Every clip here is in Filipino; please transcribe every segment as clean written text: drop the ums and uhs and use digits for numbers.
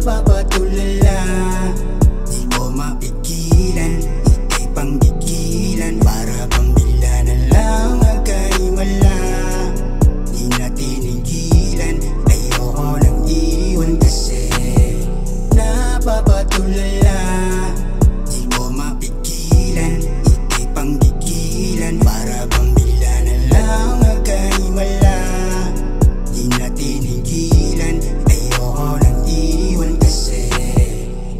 napapatulala. Di ko mapigilan, ika'y panggigilan. Para bang bigla na lang nagkaimala. Di na tinigilan, ayoko nang iwan kasi napapatulala. Di ko mapigilan, ika'y panggigilan. Para bang bigla na lang nagkaimala. Di na tinigilan, ayoko nang iwan kasi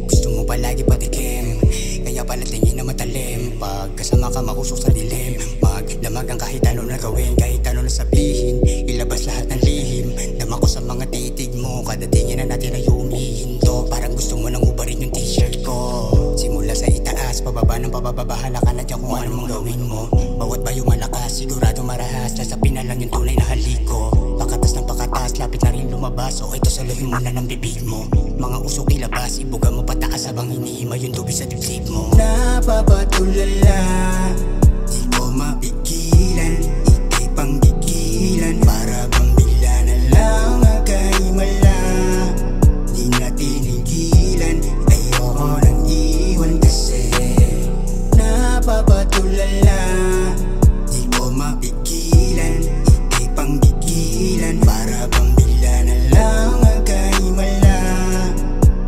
gusto mo palagi patikim, kaya pala tingin na matalim. Pag kasama ka makusok sa dilim, magdamagan kahit ano na gawin, kahit ano na sabihin, ilabas lahat ng lihim. Dama ko sa mga titig mo, kada tingin na natin ay humihinto. Parang gusto mo nang ubarin yung t-shirt ko. Simula sa itaas, pababa ng pababa, bahala ka na dyan kung ano mong gawin mo. Bawat bayo malakas, sigurado marahas, sasapin na lang yung tunay na haliko. Pakatas ng pakatas, lapit na rin lumabas, o ito saluhin mo na ng bibig mo. Mga usok ilabas, ibuga mo pataas habang hinihima yung tubig sa dibdib mo. Napapatulala, di ko mapigilan, ika'y panggigilan. Para bang bigla na lang nagkaimala. Di na tinigilan, ayoko nang iwan kasi napapatulala. Di ko mapigilan, ika'y panggigilan. Para bang bigla na lang nagkaimala.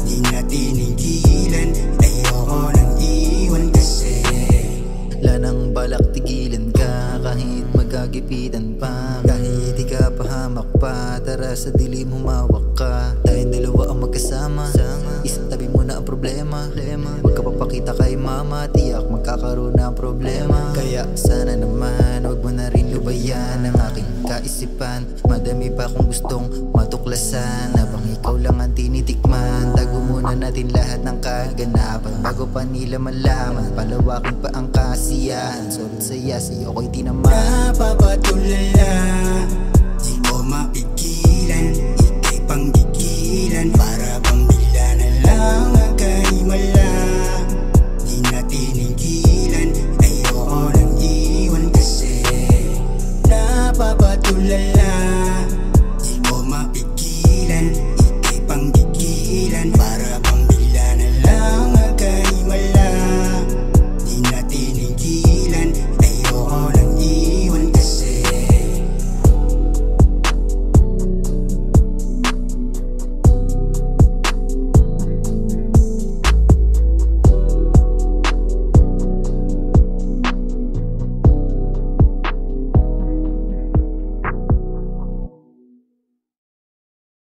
Di na tinigilan, ayoko nang iwan kasi Wala nang balak tigilan ka, kahit magagipitan pa, kahit di ka pahamak pa. Tara sa dilim humawak ka, tayong dalawa ang magkasama. Isang tabi mo na ang problema, huwag ka papakita kay mama, tiyak magkakaroon ng problema. Kaya sana naman huwag mo na rin lubayan ang aking kaisipan. Madami pa akong gustong matuklasan, habang ikaw lang ang tinitikman. Tago muna natin lahat ng kaganapan bago pa nila malaman, palawakin pa ang kasiyahan. Solid saya sa'yo ko'y tinamaan. Napapatulala, di ko mapigilan.